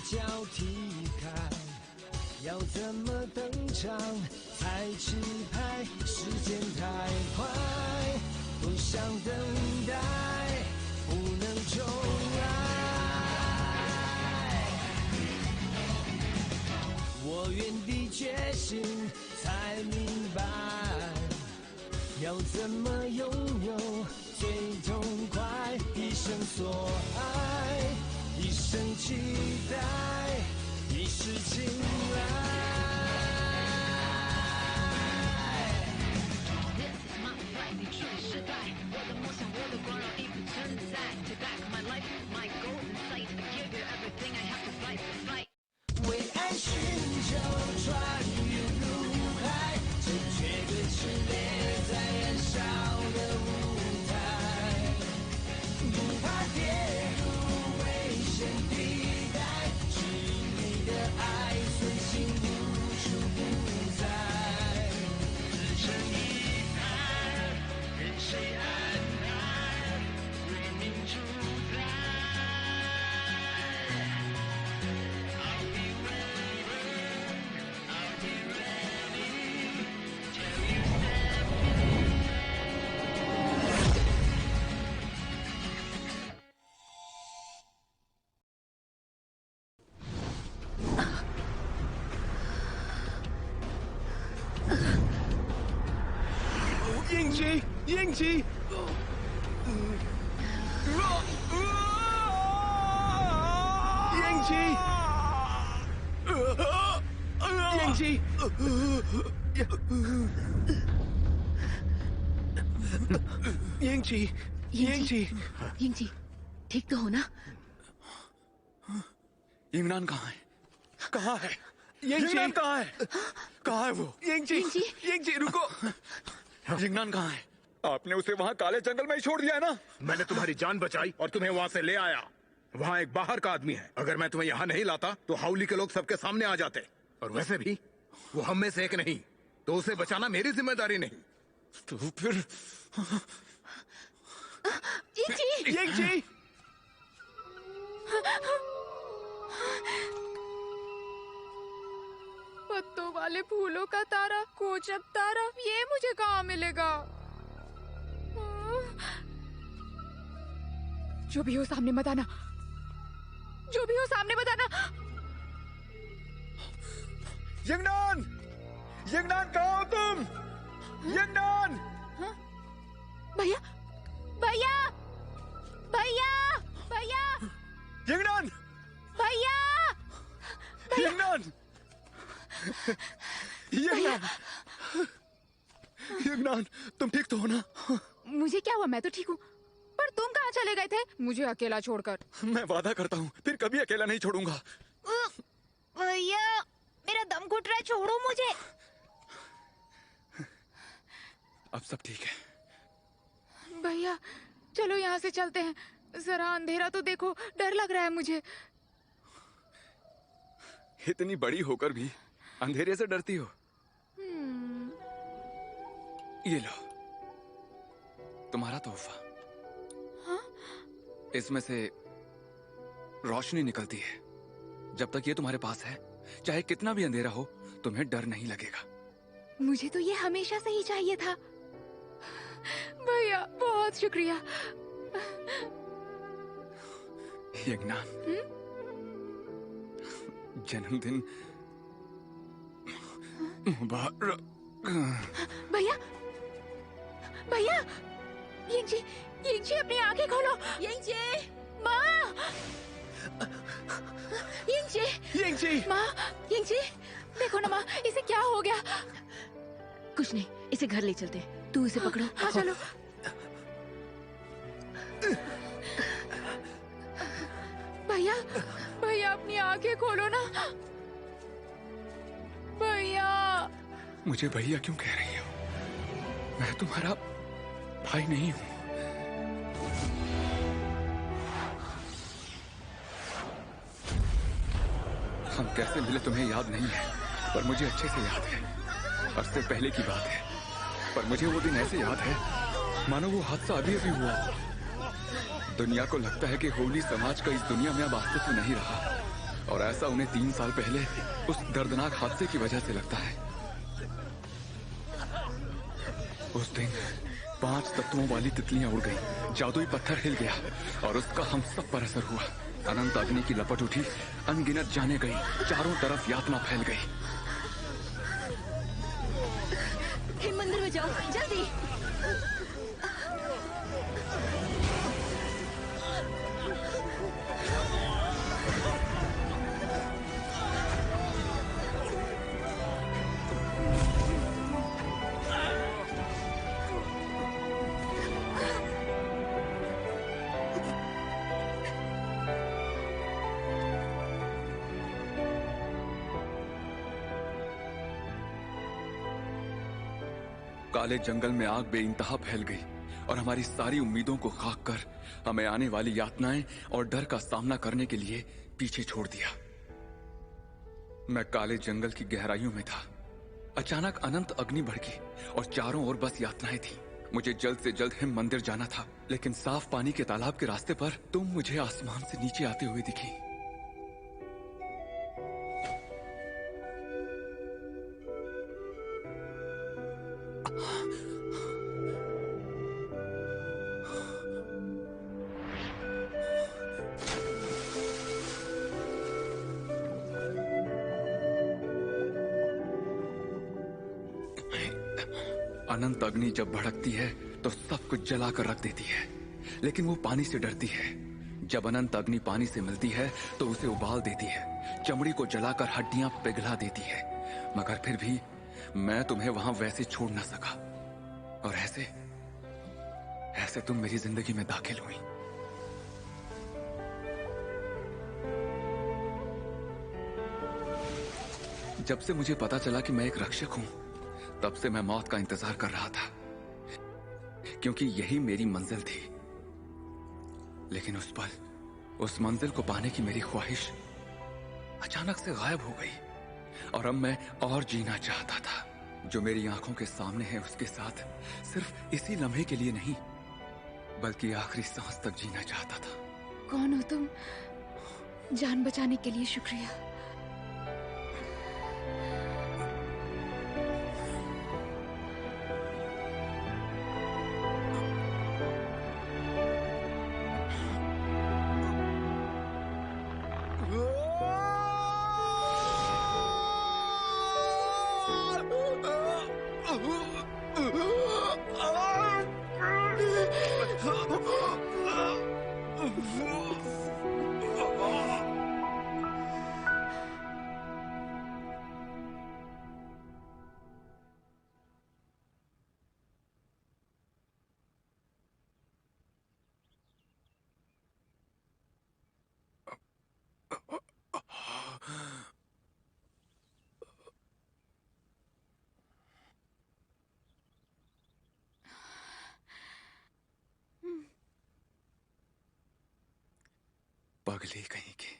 交替开，要怎么登场才气派？时间太快，不想等待，不能重来。我原地觉醒，才明白，要怎么拥有最痛快？一生所爱，一生期待，一世青睐。This is my life， 你处理失败，我的梦想，我的光荣已不存在。Take back my life, my goals in sight. I give you everything, I have to fight the fight. 为爱寻求穿越怒海，正确的炽烈在燃烧的舞台，不怕跌入危险地带，指引你的爱，随心无处不在。自成一派，任谁安排，为民主宰。I'll be waiting, I'll be ready till you step in. 英吉，英吉！英吉！英吉！英吉！英吉！英जी, ठीक तो हो ना? इमरान कहाँ है? कहाँ है? इमरान कहाँ है? कहाँ है वो? यंगजी रुको। इमरान कहाँ है? आपने उसे वहाँ काले जंगल में ही छोड़ दिया है ना? मैंने तुम्हारी जान बचाई और तुम्हें वहाँ से ले आया। वहाँ एक बाहर का आदमी है। अगर मैं तुम्हें यहाँ नहीं लाता तो हाउली के लोग सबके सामने आ जाते। और वैसे भी वो हम में से एक नहीं, तो उसे बचाना मेरी जिम्मेदारी नहीं। तो फिर यंगजी! पत्तों वाले फूलों का तारा, कोचब तारा, ये मुझे कहाँ मिलेगा? जो भी हो सामने मत आना, जो भी हो सामने मत आना। यंगनान! यंगनान कहाँ हो तुम? यंगनान! भैया, भैया, भैया, भैया, यंगनान! भैया, यंगनान! यंगनान! यंगनान, तुम ठीक तो हो ना? मुझे क्या हुआ? मैं तो ठीक हूँ, पर तुम कहाँ चले गए थे मुझे अकेला छोड़कर? मैं वादा करता हूँ फिर कभी अकेला नहीं छोड़ूंगा। भैया, मेरा दम घुट रहा है, छोड़ो मुझे। अब सब ठीक है। भैया, चलो यहाँ से चलते हैं। जरा अंधेरा तो देखो, डर लग रहा है मुझे। इतनी बड़ी होकर भी अंधेरे से डरती हो? ये लो, तुम्हारा तोहफा। हाँ? इसमें से रोशनी निकलती है। जब तक ये तुम्हारे पास है, चाहे कितना भी अंधेरा हो, तुम्हें डर नहीं लगेगा। मुझे तो ये हमेशा से ही चाहिए था। भैया, बहुत शुक्रिया। यंगनान, जन्मदिन मुबारक। भैया, भैया, यंगजी अपनी आंखें खोलो। यंगजी, माँ, यंगजी, माँ, यंगजी, देखो ना माँ, इसे क्या हो गया? कुछ नहीं, इसे घर ले चलते। तू इसे पकड़ो। हाँ चलो। भैया, भैया अपनी आंखें खोलो ना। भैया। मुझे भैया क्यों कह रही हो? मैं तुम्हारा भाई नहीं हूँ। हम कैसे मिले तुम्हें याद नहीं है, पर मुझे अच्छे से याद है। अरसे पहले की बात है, पर मुझे वो दिन ऐसे याद है मानो वो हादसा अभी अभी हुआ। दुनिया को लगता है कि होली समाज का इस दुनिया में अब अस्तित्व नहीं रहा, और ऐसा उन्हें 3 साल पहले उस दर्दनाक हादसे की वजह से लगता है। उस दिन 5 तत्वों वाली तितलियां उड़ गईं, जादुई पत्थर हिल गया और उसका हम सब पर असर हुआ। अनंत अग्नि की लपट उठी, अनगिनत जाने गई, चारों तरफ यातना फैल गई। हे मंदिर में जाओ, जल्दी। काले जंगल में आग बेइंतहा फैल गई और हमारी सारी उम्मीदों को खाक कर हमें आने वाली यातनाएं और डर का सामना करने के लिए पीछे छोड़ दिया। मैं काले जंगल की गहराइयों में था। अचानक अनंत अग्नि भड़की और चारों ओर बस यातनाएं थी। मुझे जल्द से जल्द हिम मंदिर जाना था, लेकिन साफ पानी के तालाब के रास्ते पर तुम मुझे आसमान से नीचे आते हुए दिखी। अनंत अग्नि जब भड़कती है तो सब कुछ जलाकर रख देती है, लेकिन वो पानी से डरती है। जब अनंत अग्नि पानी से मिलती है तो उसे उबाल देती है, चमड़ी को जलाकर हड्डियां पिघला देती है। मगर फिर भी मैं तुम्हें वहां वैसे छोड़ न सका और ऐसे तुम मेरी जिंदगी में दाखिल हुई। जब से मुझे पता चला कि मैं एक रक्षक हूं, तब से मैं मौत का इंतजार कर रहा था, क्योंकि यही मेरी मंजिल थी। लेकिन उस पल, उस मंजिल को पाने की मेरी ख्वाहिश अचानक से गायब हो गई और अब मैं और जीना चाहता था। जो मेरी आंखों के सामने है उसके साथ सिर्फ इसी लम्हे के लिए नहीं, बल्कि आखिरी सांस तक जीना चाहता था। कौन हो तुम? जान बचाने के लिए शुक्रिया। पगली कहीं की।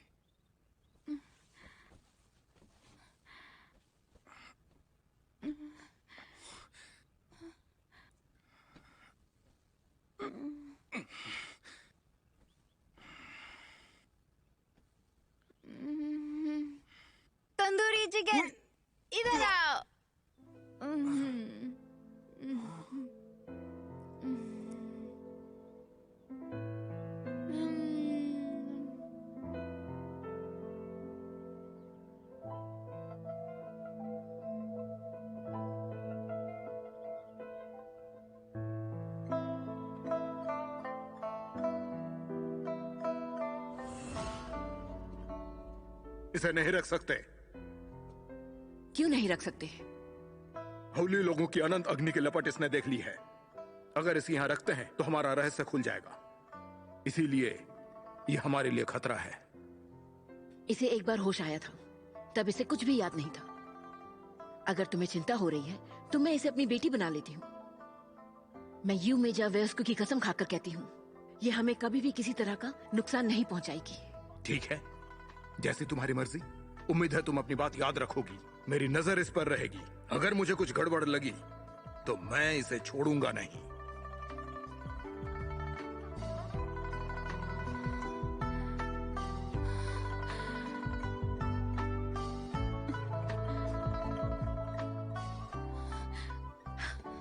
तंदूरी चिकन, इधर आओ। इसे नहीं रख सकते। क्यों नहीं रख सकते? हाउली लोगों की अनंत अग्नि की लपट इसने देख ली है। अगर इसे यहां रखते हैं तो हमारा रहस्य खुल जाएगा। इसीलिए ये हमारे लिए खतरा है। इसे एक बार होश आया था, तब इसे कुछ भी याद नहीं था। अगर तुम्हें चिंता हो रही है तो मैं इसे अपनी बेटी बना लेती हूँ। मैं यू मेजा वयस्क की कसम खाकर कहती हूँ, ये हमें कभी भी किसी तरह का नुकसान नहीं पहुंचाएगी। ठीक है, जैसी तुम्हारी मर्जी। उम्मीद है तुम अपनी बात याद रखोगी। मेरी नजर इस पर रहेगी। अगर मुझे कुछ गड़बड़ लगी तो मैं इसे छोड़ूंगा नहीं।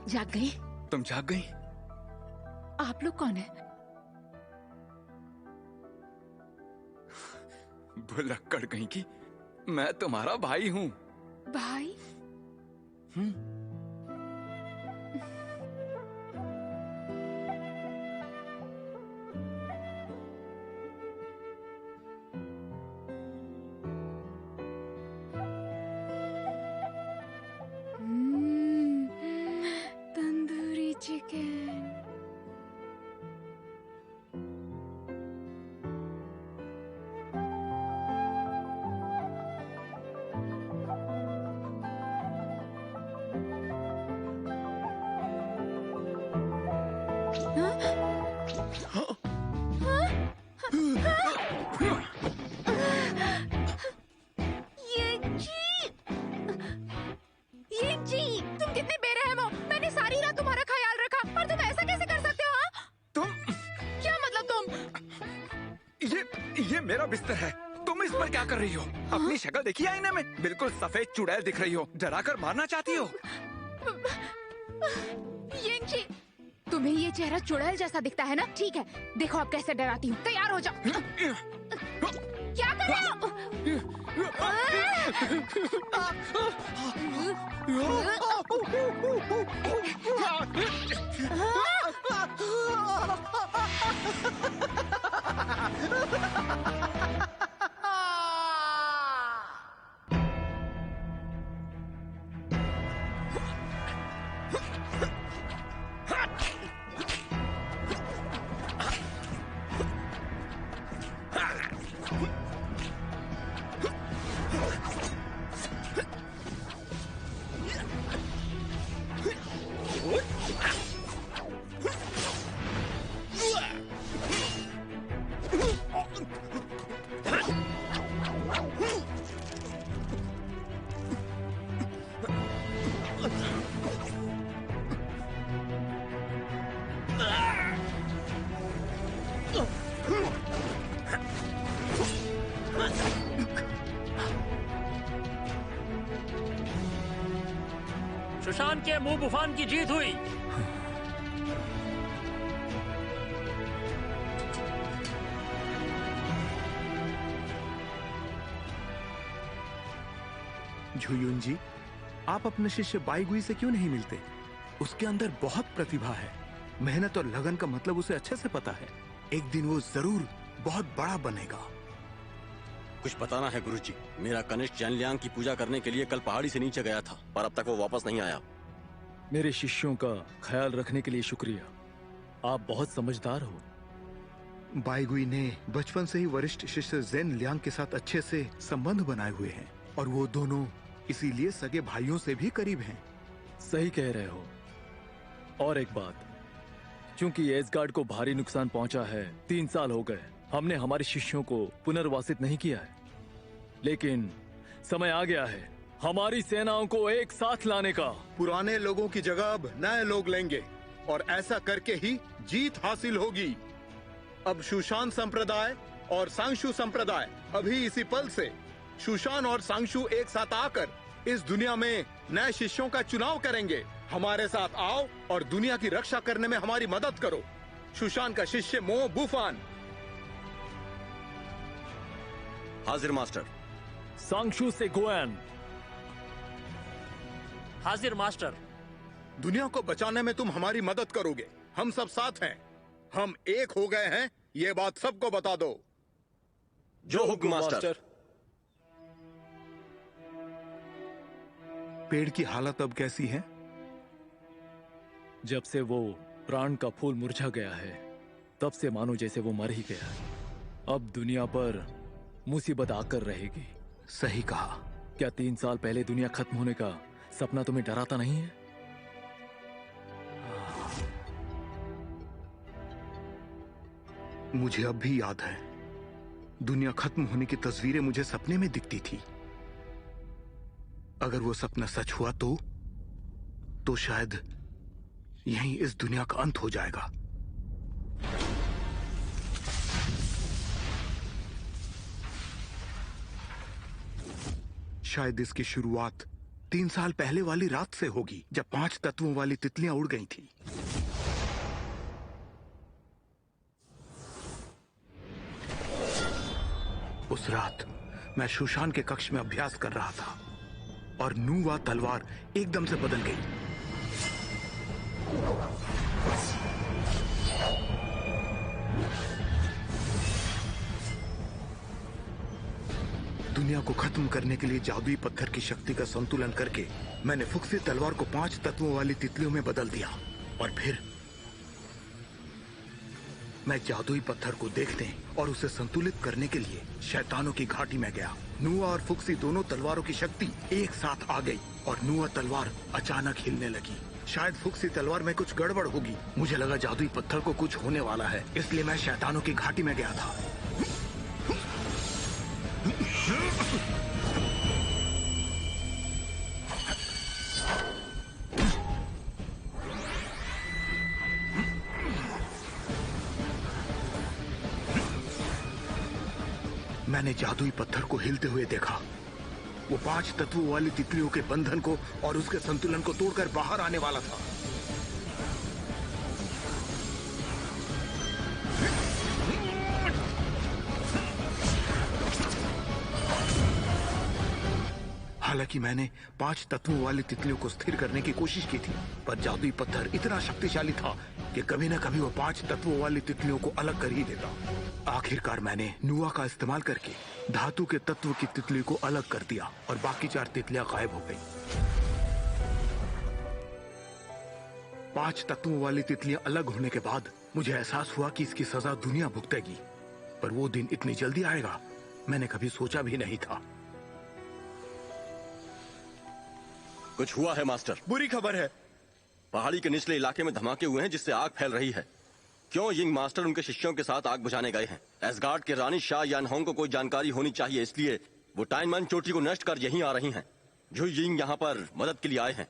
जाग गई? तुम जाग गई? आप लोग कौन है? भुलक्कड़ कहीं की, मैं तुम्हारा भाई हूँ। भाई? तंदूरी चिकन। तुम कितने बेरहम हो। मैंने सारी रात तुम्हारा ख्याल रखा और तुम ऐसा कैसे कर सकते हो? हाँ? तुम, क्या मतलब तुम? ये मेरा बिस्तर है, तुम इस पर क्या कर रही हो? अपनी शक्ल देखी आईने में? बिल्कुल सफेद चुड़ैल दिख रही हो। डरा कर मारना चाहती हो? येंची, तुम्हें ये चेहरा चुड़ैल जैसा दिखता है ना? ठीक है, देखो आप कैसे डराती हूँ। तैयार हो जाओ। क्या कर रहे हो? सुशांत के मुंह बुफान की जीत हुई। झुयुन जी, आप अपने शिष्य बाईगुई से क्यों नहीं मिलते? उसके अंदर बहुत प्रतिभा है। मेहनत और लगन का मतलब उसे अच्छे से पता है। एक दिन वो जरूर बहुत बड़ा बनेगा। कुछ बताना है गुरुजी। मेरा कनिष्ठ जैनलियांग की पूजा करने के लिए कल पहाड़ी से नीचे गया था, पर अब तक वो वापस नहीं आया। मेरे शिष्यों का ख्याल रखने के लिए शुक्रिया। आप बहुत समझदार हो। बाईगुई ने बचपन से ही वरिष्ठ शिष्य ज़ेन लियांग के साथ अच्छे से संबंध बनाए हुए हैं और वो दोनों इसीलिए सगे भाइयों से भी करीब हैं। सही कह रहे हो। और एक बात, क्योंकि एसगार्ड को भारी नुकसान पहुंचा है, 3 साल हो गए, हमने हमारे शिष्यों को पुनर्वासित नहीं किया है। लेकिन समय आ गया है हमारी सेनाओं को एक साथ लाने का। पुराने लोगों की जगह अब नए लोग लेंगे और ऐसा करके ही जीत हासिल होगी। अब शूशान संप्रदाय और सांगशु संप्रदाय अभी इसी पल से शूशान और सांगशु एक साथ आकर इस दुनिया में नए शिष्यों का चुनाव करेंगे। हमारे साथ आओ और दुनिया की रक्षा करने में हमारी मदद करो। शूशान का शिष्य मो बुफान। हाजिर मास्टर। सांगशु से गुआन। हाजिर मास्टर। दुनिया को बचाने में तुम हमारी मदद करोगे। हम सब साथ हैं, हम एक हो गए हैं, ये बात सबको बता दो। जो हुक्म मास्टर। पेड़ की हालत अब कैसी है? जब से वो प्राण का फूल मुरझा गया है, तब से मानो जैसे वो मर ही गया है। अब दुनिया पर मुसीबत आकर रहेगी। सही कहा। क्या 3 साल पहले दुनिया खत्म होने का सपना तुम्हें डराता नहीं है? मुझे अब भी याद है, दुनिया खत्म होने की तस्वीरें मुझे सपने में दिखती थी। अगर वो सपना सच हुआ तो शायद यहीं इस दुनिया का अंत हो जाएगा। शायद इसकी शुरुआत 3 साल पहले वाली रात से होगी, जब 5 तत्वों वाली तितलियां उड़ गई थी। उस रात मैं सुशान के कक्ष में अभ्यास कर रहा था और नुवा तलवार एकदम से बदल गई। दुनिया को खत्म करने के लिए जादुई पत्थर की शक्ति का संतुलन करके मैंने फुक्सी तलवार को 5 तत्वों वाली तितलियों में बदल दिया। और फिर मैं जादुई पत्थर को देखने और उसे संतुलित करने के लिए शैतानों की घाटी में गया। नुआ और फुक्सी दोनों तलवारों की शक्ति एक साथ आ गई और नुआ तलवार अचानक हिलने लगी। शायद फुक्सी तलवार में कुछ गड़बड़ होगी। मुझे लगा जादुई पत्थर को कुछ होने वाला है, इसलिए मैं शैतानों की घाटी में गया था। मैंने जादुई पत्थर को हिलते हुए देखा। वो 5 तत्वों वाली तितलियों के बंधन को और उसके संतुलन को तोड़कर बाहर आने वाला था। हालांकि मैंने 5 तत्वों वाली तितलियों को स्थिर करने की कोशिश की थी, पर जादुई पत्थर इतना शक्तिशाली था कि कभी न कभी वो 5 तत्वों वाली तितलियों को अलग कर ही देता। आखिरकार मैंने नुआ का इस्तेमाल करके धातु के तत्व की तितली को अलग कर दिया और बाकी 4 तितलियां गायब हो गई। 5 तत्वों वाली तितलियां अलग होने के बाद मुझे एहसास हुआ कि इसकी सजा दुनिया भुगतेगी, पर वो दिन इतनी जल्दी आएगा मैंने कभी सोचा भी नहीं था। कुछ हुआ है मास्टर? बुरी खबर है। पहाड़ी के निचले इलाके में धमाके हुए हैं जिससे आग फैल रही है। क्यों यिंग मास्टर उनके शिष्यों के साथ आग बुझाने गए हैं? एसगार्ड के रानी शाह यानहोंग को कोई जानकारी होनी चाहिए, इसलिए वो टाइनमन चोटी को नष्ट कर यहीं आ रही हैं। झु यिंग यहाँ पर मदद के लिए आए हैं।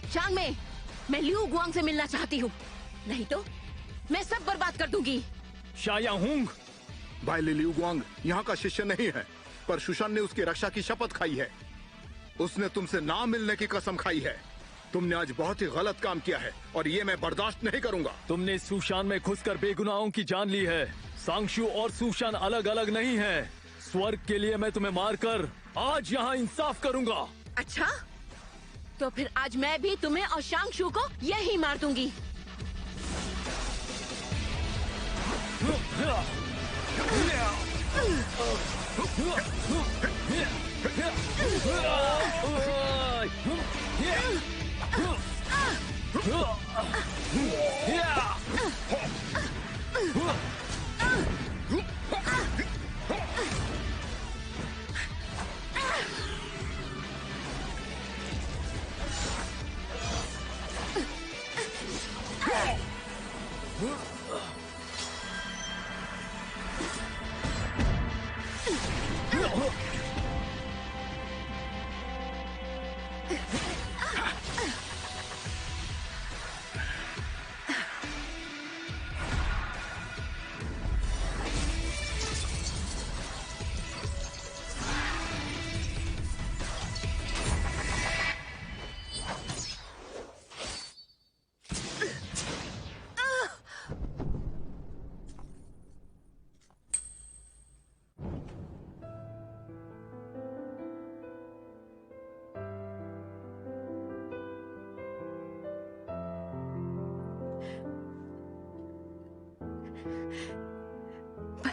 चांग में, मैं लिू गुआंग से मिलना चाहती हूँ, नहीं तो मैं सब बर्बाद कर दूंगी। शायाहुंग, भाई लिू गुआंग यहाँ का शिष्य नहीं है, पर सुशान ने उसकी रक्षा की शपथ खाई है। उसने तुमसे ना मिलने की कसम खाई है। तुमने आज बहुत ही गलत काम किया है और ये मैं बर्दाश्त नहीं करूंगा। तुमने सुशान में घुसकर बेगुनाहों की जान ली है। सांगशु और सुशान अलग अलग नहीं है। स्वर्ग के लिए मैं तुम्हें मारकर आज यहाँ इंसाफ करूंगा। अच्छा, तो फिर आज मैं भी तुम्हें और शांगशु को यही मार दूंगी।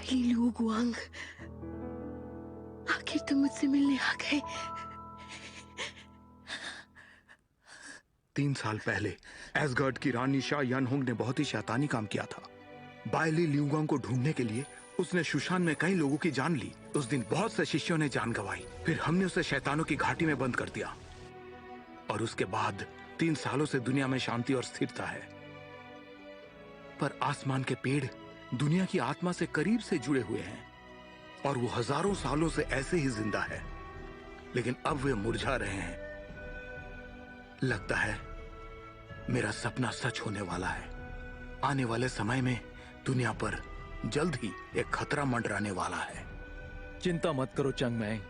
लिू गुआंग, आखिर तुम मुझसे मिलने आ गए। 3 साल पहले एसगार्ड की रानी शाह यानहोंग ने बहुत ही शैतानी काम किया था। बायली लिू गुआंग को ढूंढने के लिए उसने सुशान में कई लोगों की जान ली। उस दिन बहुत से शिष्यों ने जान गंवाई। फिर हमने उसे शैतानों की घाटी में बंद कर दिया और उसके बाद 3 सालों से दुनिया में शांति और स्थिरता है। पर आसमान के पेड़ दुनिया की आत्मा से करीब से जुड़े हुए हैं। और वो हजारों सालों से ऐसे ही जिंदा है, लेकिन अब वे मुरझा रहे हैं। लगता है मेरा सपना सच होने वाला है। आने वाले समय में दुनिया पर जल्द ही एक खतरा मंडराने वाला है। चिंता मत करो चंगमैंग,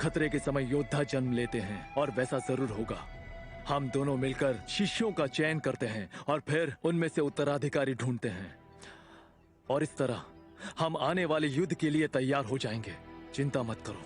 खतरे के समय योद्धा जन्म लेते हैं और वैसा जरूर होगा। हम दोनों मिलकर शिष्यों का चयन करते हैं और फिर उनमें से उत्तराधिकारी ढूंढते हैं, और इस तरह हम आने वाले युद्ध के लिए तैयार हो जाएंगे। चिंता मत करो।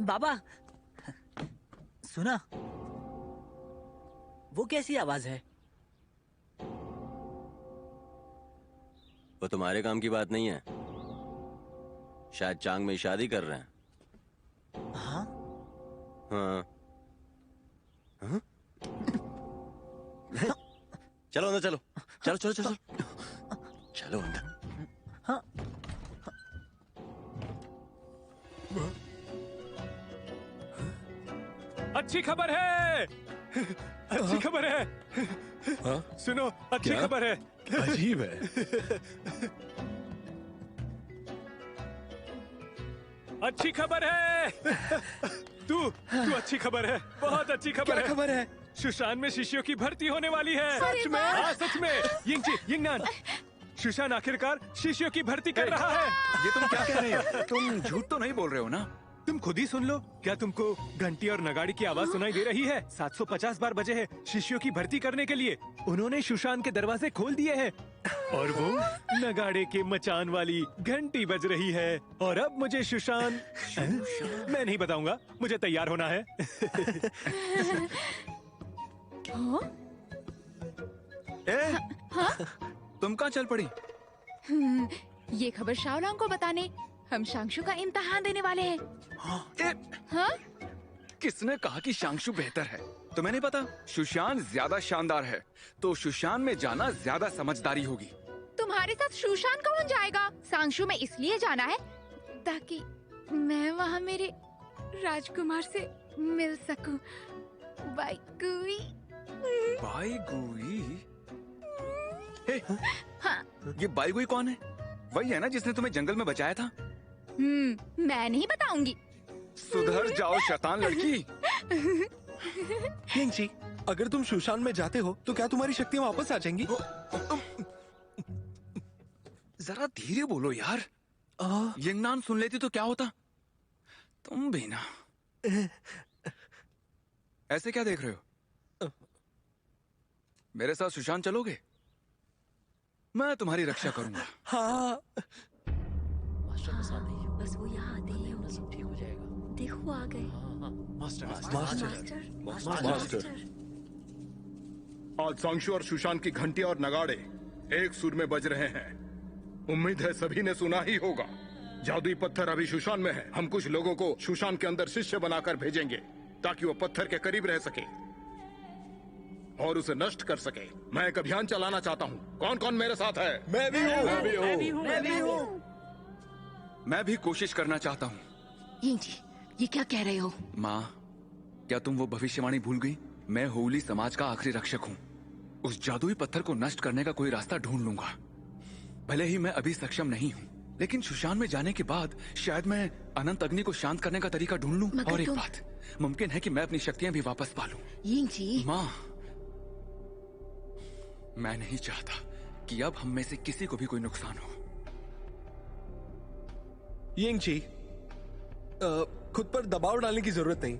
बाबा, सुना? वो कैसी आवाज है? वो तुम्हारे काम की बात नहीं है। शायद चांग में शादी कर रहे हैं। हाँ? हाँ। हाँ? चलो अंदर चलो। चलो चलो चलो चलो अंदर। हाँ। अच्छी खबर है, अच्छी खबर है। सुनो, अच्छी खबर है। अजीब है। अच्छी खबर है। तू अच्छी खबर है, बहुत अच्छी खबर है। क्या खबर है? सुशान में शिष्यों की भर्ती होने वाली है। सच में? हाँ, सच में। यिंगनान, सुशान आखिरकार शिष्यों की भर्ती कर रहा है। ये तुम क्या कह रहे हो? तुम झूठ तो नहीं बोल रहे हो ना? तुम खुद ही सुन लो। क्या तुमको घंटी और नगाड़े की आवाज सुनाई दे रही है? 750 बार बजे है शिष्यों की भर्ती करने के लिए। उन्होंने सुशान के दरवाजे खोल दिए हैं और वो नगाड़े के मचान वाली घंटी बज रही है। और अब मुझे सुशान मैं नहीं बताऊंगा, मुझे तैयार होना है। तुम कहाँ चल पड़ी? ये खबर शाओलांग को बताने। हम शांगशु का इम्तिहान देने वाले हैं। हाँ? किसने कहा कि शांगशु बेहतर है? तुम्हें नहीं पता? सुशान ज्यादा शानदार है, तो सुशान में जाना ज्यादा समझदारी होगी। तुम्हारे साथ सुशान कौन जाएगा? शांगशु में इसलिए जाना है ताकि मैं वहाँ मेरे राजकुमार से मिल सकूं। बाई गुई। बाई गुई? हाँ। ये बाई गुई कौन है? वही है ना जिसने तुम्हें जंगल में बचाया था? मैं नहीं बताऊंगी। सुधर जाओ शैतान लड़की। यिंगची, अगर तुम सुशान में जाते हो तो क्या तुम्हारी शक्तियां वापस आ जाएंगी? जरा धीरे बोलो यार। यिंगनान सुन लेती तो क्या होता? तुम भी ना। ऐसे क्या देख रहे हो? मेरे साथ सुशान चलोगे? मैं तुम्हारी रक्षा करूंगा। हाँ। मास्टर के साथ नहीं है। बस वो यहाँ आते ही ना सब ठीक हो जाएगा। देखो आ गए। Master master. आज शांगशु और सुशान की घंटी और नगाड़े एक सुर में बज रहे हैं। उम्मीद है सभी ने सुना ही होगा। जादुई पत्थर अभी सुशान में है। हम कुछ लोगों को सुशान के अंदर शिष्य बनाकर भेजेंगे ताकि वो पत्थर के करीब रह सके और उसे नष्ट कर सके। मैं एक अभियान चलाना चाहता हूँ। कौन कौन मेरे साथ है? मैं भी हूँ। मैं भी हूँ। मैं भी कोशिश करना चाहता हूँ। यिंगची, ये क्या कह रहे हो? माँ, क्या तुम वो भविष्यवाणी भूल गई? मैं होली समाज का आखिरी रक्षक हूँ। उस जादुई पत्थर को नष्ट करने का कोई रास्ता ढूंढ लूंगा। भले ही मैं अभी सक्षम नहीं हूँ, लेकिन सुशांत में जाने के बाद शायद मैं अनंत अग्नि को शांत करने का तरीका ढूंढ लूं। मगर और एक तुम- बात, मुमकिन है कि मैं अपनी शक्तियां भी वापस पा लूं। यिंग जी, माँ, मैं नहीं चाहता कि अब हम में से किसी को भी कोई नुकसान हो। यिंग जी, खुद पर दबाव डालने की जरूरत नहीं।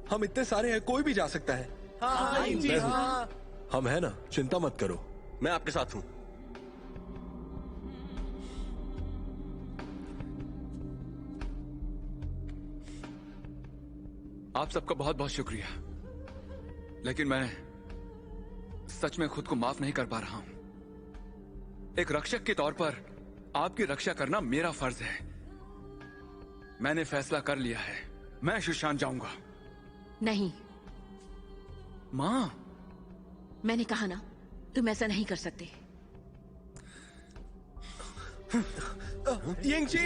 हम इतने सारे हैं, कोई भी जा सकता है। हाँ, यिंग जी, मैं हूं। हाँ। हम है ना, चिंता मत करो। मैं आपके साथ हूं। आप सबका बहुत बहुत शुक्रिया, लेकिन मैं सच में खुद को माफ नहीं कर पा रहा हूं। एक रक्षक के तौर पर आपकी रक्षा करना मेरा फर्ज है। मैंने फैसला कर लिया है, मैं सुशांत जाऊंगा। नहीं, माँ, मैंने कहा ना, तुम ऐसा नहीं कर सकते। यिंग जी,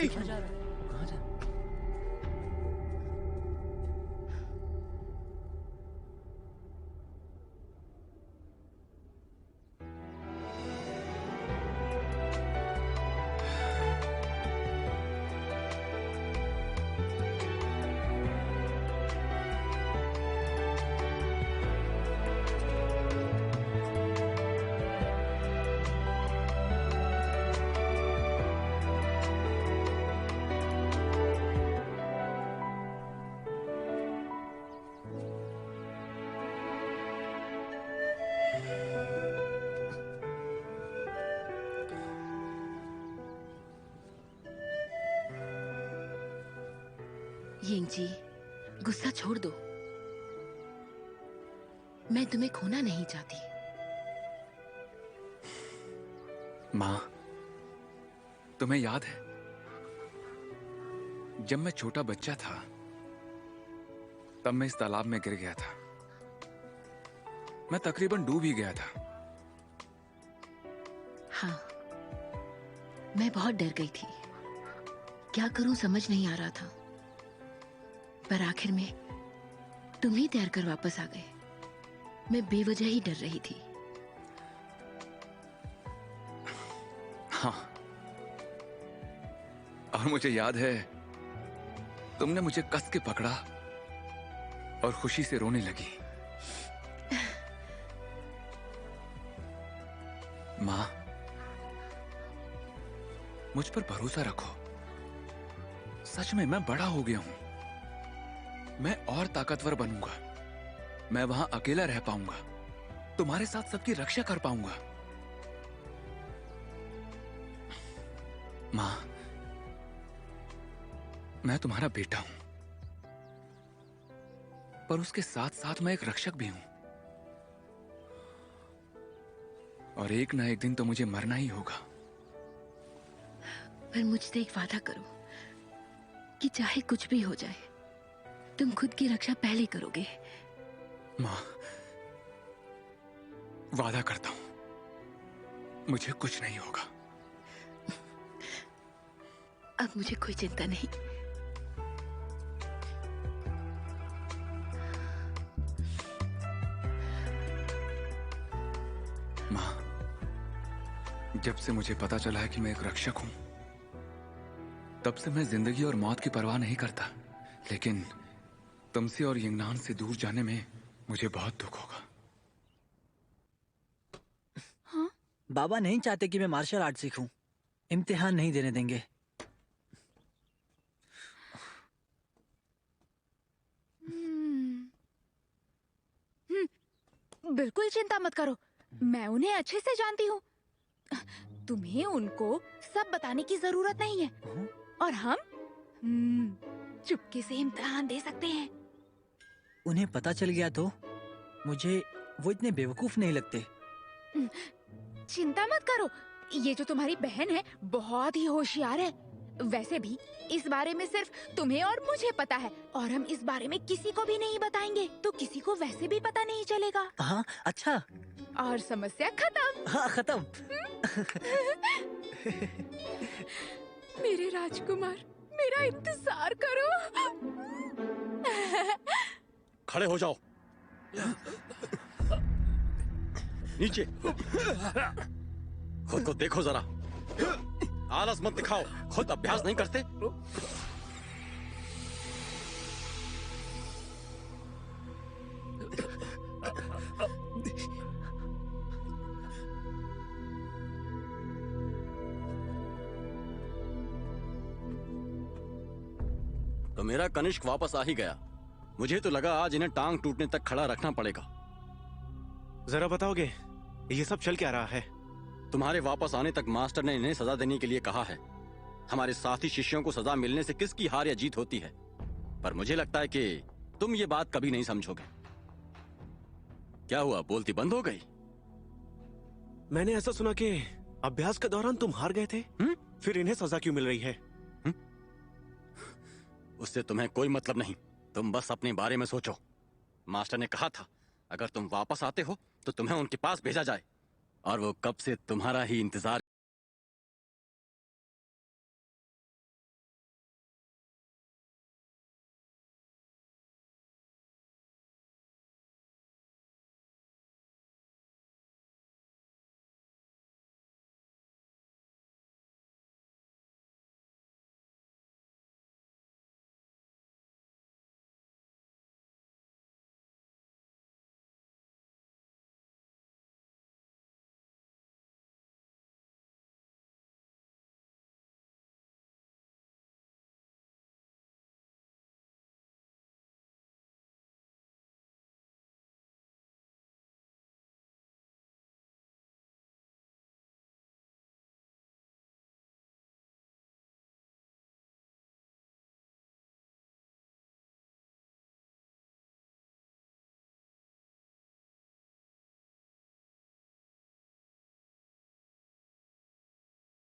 यिंग जी, गुस्सा छोड़ दो। मैं तुम्हें खोना नहीं चाहती। माँ, तुम्हें याद है जब मैं छोटा बच्चा था, तब मैं इस तालाब में गिर गया था। मैं तकरीबन डूब ही गया था। हाँ, मैं बहुत डर गई थी। क्या करूं समझ नहीं आ रहा था, पर आखिर में तुम ही तैर कर वापस आ गए। मैं बेवजह ही डर रही थी। हाँ, और मुझे याद है तुमने मुझे कस के पकड़ा और खुशी से रोने लगी। माँ, मुझ पर भरोसा रखो। सच में मैं बड़ा हो गया हूं। मैं और ताकतवर बनूंगा। मैं वहां अकेला रह पाऊंगा, तुम्हारे साथ सबकी रक्षा कर पाऊंगा। माँ, मैं तुम्हारा बेटा हूं, पर उसके साथ साथ मैं एक रक्षक भी हूं। और एक ना एक दिन तो मुझे मरना ही होगा। पर मुझसे एक वादा करो कि चाहे कुछ भी हो जाए, तुम खुद की रक्षा पहले करोगे। माँ, वादा करता हूं, मुझे कुछ नहीं होगा। अब मुझे कोई चिंता नहीं। माँ, जब से मुझे पता चला है कि मैं एक रक्षक हूं, तब से मैं जिंदगी और मौत की परवाह नहीं करता। लेकिन तुमसे और यंगनान से दूर जाने में मुझे बहुत दुख होगा। हाँ? बाबा नहीं चाहते कि मैं मार्शल आर्ट सीखूं। इम्तिहान नहीं देने देंगे। बिल्कुल चिंता मत करो, मैं उन्हें अच्छे से जानती हूँ। तुम्हें उनको सब बताने की जरूरत नहीं है। और हम चुपके से इम्तिहान दे सकते हैं। उन्हें पता चल गया तो मुझे वो इतने बेवकूफ नहीं लगते। चिंता मत करो, ये जो तुम्हारी बहन है बहुत ही होशियार है। वैसे भी इस बारे में सिर्फ तुम्हें और मुझे पता है, और हम इस बारे में किसी को भी नहीं बताएंगे, तो किसी को वैसे भी पता नहीं चलेगा। हाँ, अच्छा। और समस्या खत्म। हाँ, खत्म। मेरे राजकुमार, मेरा इंतजार करो। खड़े हो जाओ। नीचे। खुद को देखो जरा। आलस मत दिखाओ, खुद अभ्यास नहीं करते। तो मेरा कनिष्क वापस आ ही गया। मुझे तो लगा आज इन्हें टांग टूटने तक खड़ा रखना पड़ेगा। जरा बताओगे ये सब चल क्या रहा है? तुम्हारे वापस आने तक मास्टर ने इन्हें सजा देने के लिए कहा है। हमारे साथी शिष्यों को सजा मिलने से किसकी हार या जीत होती है, पर मुझे लगता है कि तुम ये बात कभी नहीं समझोगे। क्या हुआ, बोलती बंद हो गई? मैंने ऐसा सुना कि अभ्यास के दौरान तुम हार गए थे। फिर इन्हें सजा क्यों मिल रही है? उससे तुम्हें कोई मतलब नहीं, तुम बस अपने बारे में सोचो। मास्टर ने कहा था अगर तुम वापस आते हो तो तुम्हें उनके पास भेजा जाए, और वो कब से तुम्हारा ही इंतजार।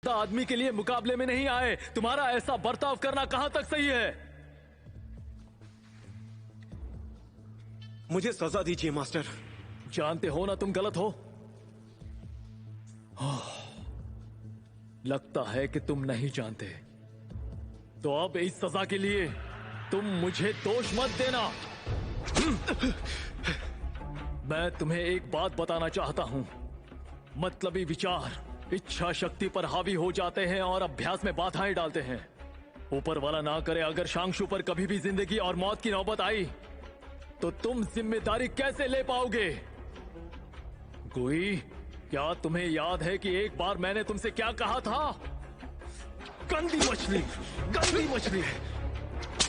आदमी के लिए मुकाबले में नहीं आए। तुम्हारा ऐसा बर्ताव करना कहां तक सही है? मुझे सजा दीजिए मास्टर। जानते हो ना तुम गलत हो। लगता है कि तुम नहीं जानते। तो अब इस सजा के लिए तुम मुझे दोष मत देना। मैं तुम्हें एक बात बताना चाहता हूं। मतलबी विचार इच्छा शक्ति पर हावी हो जाते हैं और अभ्यास में बाधाएं डालते हैं। ऊपर वाला ना करे अगर शांशु पर कभी भी जिंदगी और मौत की नौबत आई तो तुम जिम्मेदारी कैसे ले पाओगे? गुई, क्या तुम्हें याद है कि एक बार मैंने तुमसे क्या कहा था? गंदी मछली, गंदी मछली,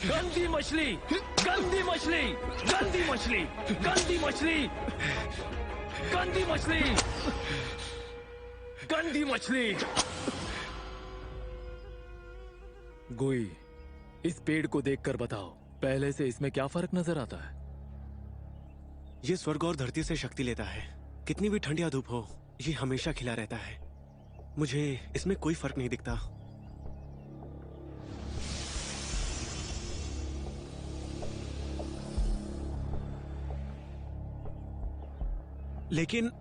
गंदी मछली, गंदी मछली, गंदी मछली, गंदी मछली, गंदी मछली, गंदी मछली। गुई, इस पेड़ को देखकर बताओ, पहले से इसमें क्या फर्क नजर आता है? ये स्वर्ग और धरती से शक्ति लेता है। कितनी भी ठंड या धूप हो, ये हमेशा खिला रहता है। मुझे इसमें कोई फर्क नहीं दिखता। लेकिन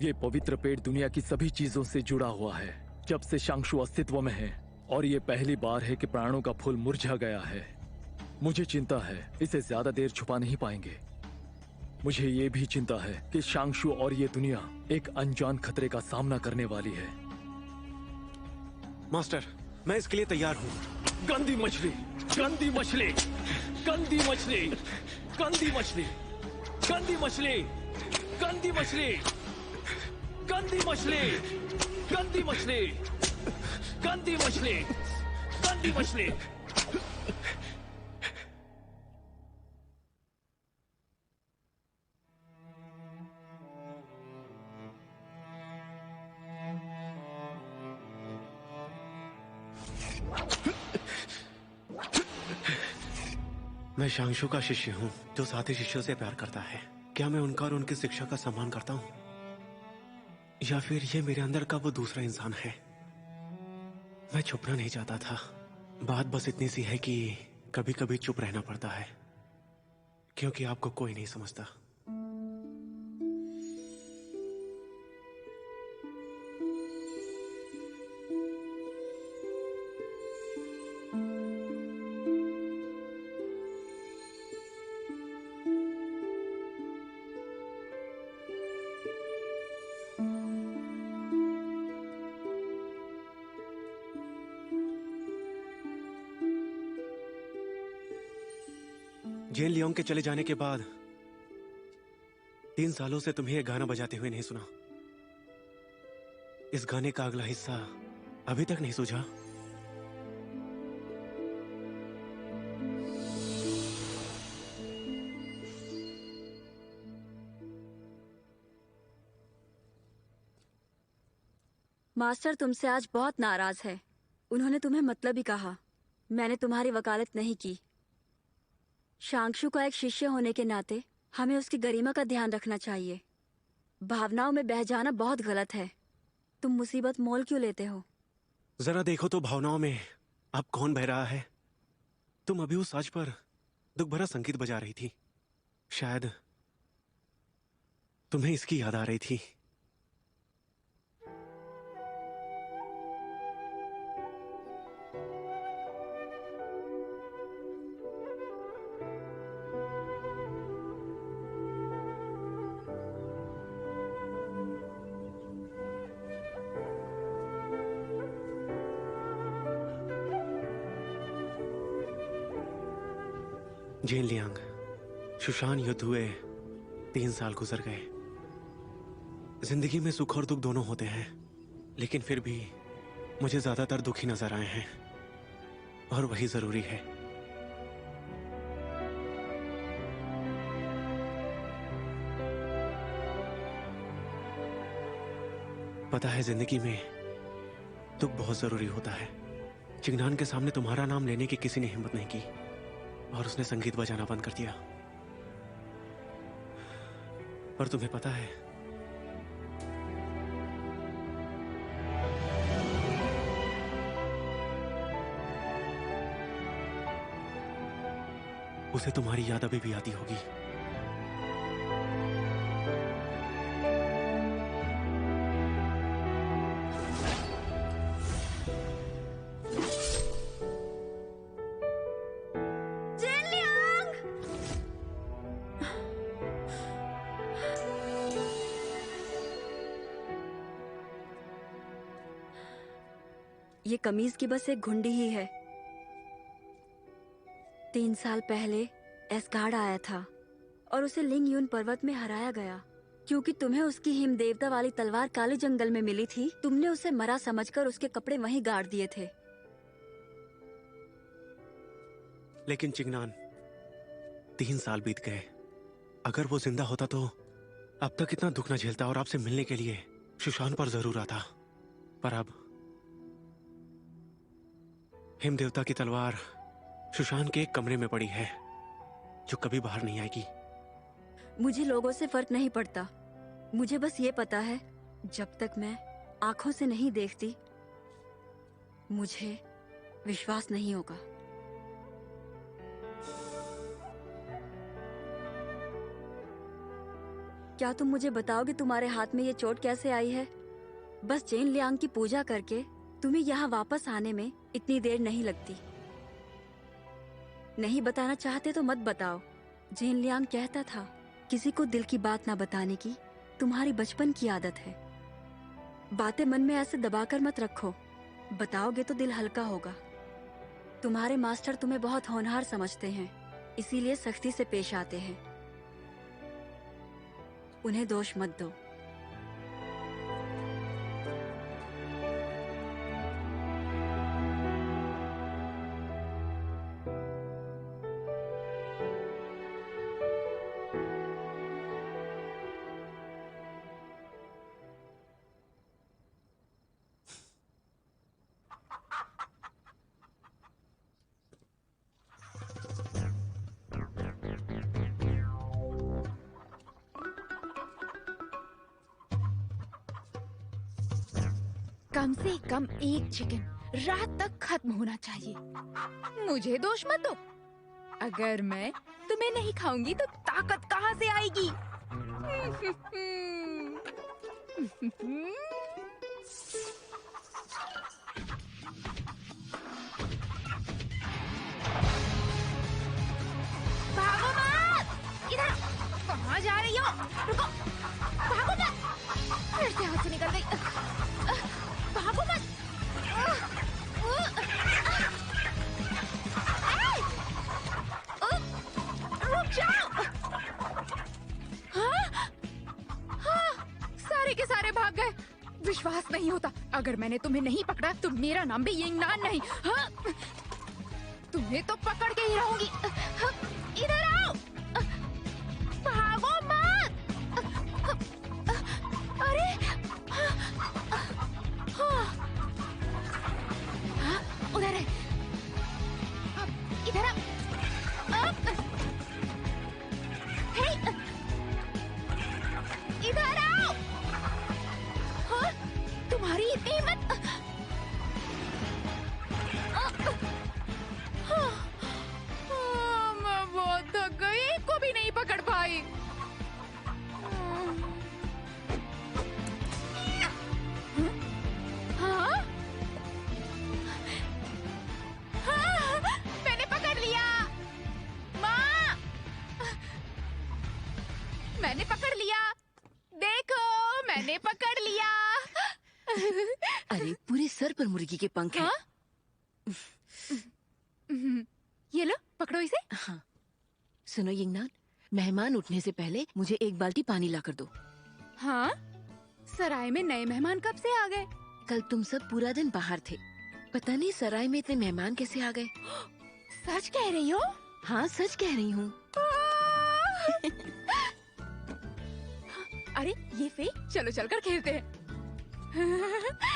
ये पवित्र पेड़ दुनिया की सभी चीजों से जुड़ा हुआ है जब से शांशु अस्तित्व में है, और ये पहली बार है कि प्राणों का फूल मुरझा गया है। मुझे चिंता है इसे ज्यादा देर छुपा नहीं पाएंगे। मुझे ये भी चिंता है कि शांशु और ये दुनिया एक अनजान खतरे का सामना करने वाली है। मास्टर, मैं इसके लिए तैयार हूँ। गंदी मछली, गंदी मछली, गंदी मछली, गंदी मछली, गंदी मछली, गंदी मछली, गंदी मछली, गंदी मछली, गंदी मछली, गंदी मछली। मैं शांशु का शिष्य हूँ जो साथी शिष्यों से प्यार करता है। क्या मैं उनका और उनकी शिक्षा का सम्मान करता हूँ, या फिर ये मेरे अंदर का वो दूसरा इंसान है? मैं छुपना नहीं चाहता था। बात बस इतनी सी है कि कभी कभी चुप रहना पड़ता है, क्योंकि आपको कोई नहीं समझता। जेन लियोंग के चले जाने के बाद 3 सालों से तुम्हें यह गाना बजाते हुए नहीं सुना। इस गाने का अगला हिस्सा अभी तक नहीं सूझा। मास्टर तुमसे आज बहुत नाराज है। उन्होंने तुम्हें मतलबी कहा। मैंने तुम्हारी वकालत नहीं की। शांगशु का एक शिष्य होने के नाते हमें उसकी गरिमा का ध्यान रखना चाहिए। भावनाओं में बह जाना बहुत गलत है। तुम मुसीबत मोल क्यों लेते हो? जरा देखो तो भावनाओं में अब कौन बह रहा है। तुम अभी उस साज पर दुख भरा संगीत बजा रही थी। शायद तुम्हें इसकी याद आ रही थी। जेन लियांग, सुशान युद्ध हुए 3 साल गुजर गए। जिंदगी में सुख और दुख दोनों होते हैं, लेकिन फिर भी मुझे ज्यादातर दुख ही नजर आए हैं, और वही जरूरी है। पता है, जिंदगी में दुख बहुत जरूरी होता है। चिंगनान के सामने तुम्हारा नाम लेने की किसी ने हिम्मत नहीं की, और उसने संगीत बजाना बंद कर दिया। और तुम्हें पता है, उसे तुम्हारी याद अभी भी आती होगी। ये कमीज की बस एक घुंडी ही है। 3 साल पहले एस्गार्ड आया था और उसे लिंग यून पर्वत में हराया गया। क्योंकि तुम्हें उसकी हिम देवता वाली तलवार काले जंगल में मिली थी, तुमने उसे मरा समझकर उसके कपड़े वहीं गाड़ दिए थे। लेकिन चिंगनान, 3 साल बीत गए। अगर वो जिंदा होता तो अब तक इतना दुख न झेलता और आपसे मिलने के लिए सुशान पर जरूर आता। पर अब हिम देवता की तलवार सुशान के एक कमरे में पड़ी है, जो कभी बाहर नहीं आएगी। मुझे लोगों से फर्क नहीं पड़ता। मुझे बस ये पता है, जब तक मैं आंखों से नहीं देखती, मुझे विश्वास नहीं होगा। क्या तुम मुझे बताओगे तुम्हारे हाथ में ये चोट कैसे आई है? बस जेन लियांग की पूजा करके तुम्हें यहाँ वापस आने में इतनी देर नहीं लगती। नहीं बताना चाहते तो मत बताओ। जेन लियांग कहता था, किसी को दिल की बात ना बताने की तुम्हारी बचपन की आदत है। बातें मन में ऐसे दबाकर मत रखो। बताओगे तो दिल हल्का होगा। तुम्हारे मास्टर तुम्हें बहुत होनहार समझते हैं, इसीलिए सख्ती से पेश आते हैं। उन्हें दोष मत दो। कम से कम एक चिकन रात तक खत्म होना चाहिए। मुझे दोष मत दो। अगर मैं तुम्हें नहीं खाऊंगी तो ताकत कहाँ से आएगी? भागो मत! इधर कहाँ जा रही हो? रुको! भागो मत! फिर से हाथ से निकल गई। भागो मत! अगर मैंने तुम्हें नहीं पकड़ा तो मेरा नाम भी यिंगनान नहीं। हाँ? तुम्हें तो पकड़ के ही रहूंगी। हाँ? इधर आओ, भागो मत। अरे हाँ, उधर है। इधर आओ। हे, इधर आओ। हाँ? तुम्हारी इतनी हिम्मत। मैं बहुत थक गई, एक को भी नहीं पकड़ पाई। हाँ? हाँ, मैंने पकड़ लिया। माँ, मैंने पकड़ लिया। देखो, मैंने पकड़ लिया। अरे पूरे सर पर मुर्गी के पंख हैं। हाँ? ये लो, पकड़ो इसे। हाँ। सुनो यिंगनान, मेहमान उठने से पहले मुझे एक बाल्टी पानी लाकर दो। हाँ? सराय में नए मेहमान कब से आ गए? कल तुम सब पूरा दिन बाहर थे। पता नहीं सराय में इतने मेहमान कैसे आ गए। सच कह रही हो? हाँ, सच कह रही हूँ। अरे ये फे, चलो चलकर खेलते हैं।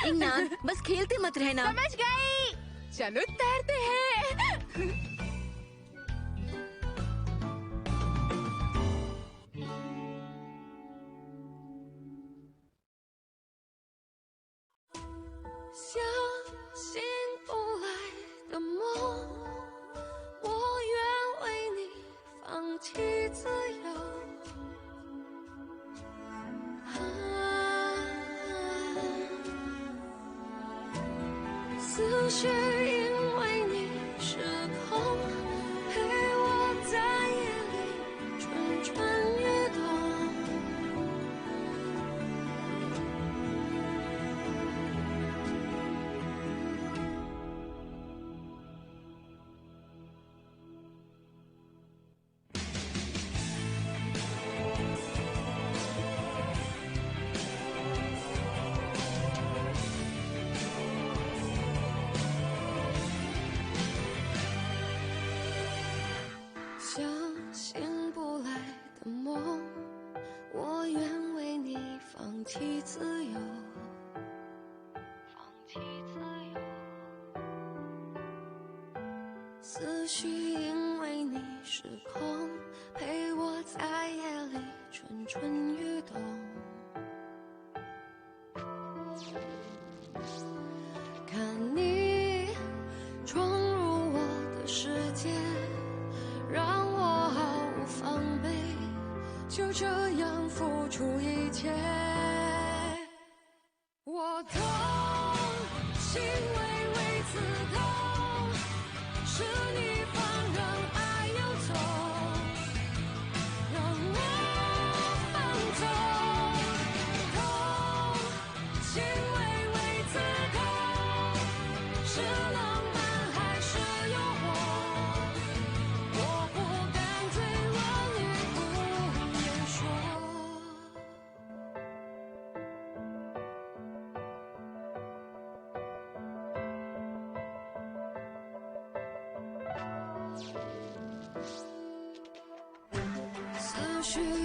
यिंगनान, बस खेलते मत रहना। समझ गई। चलो तैरते हैं।思绪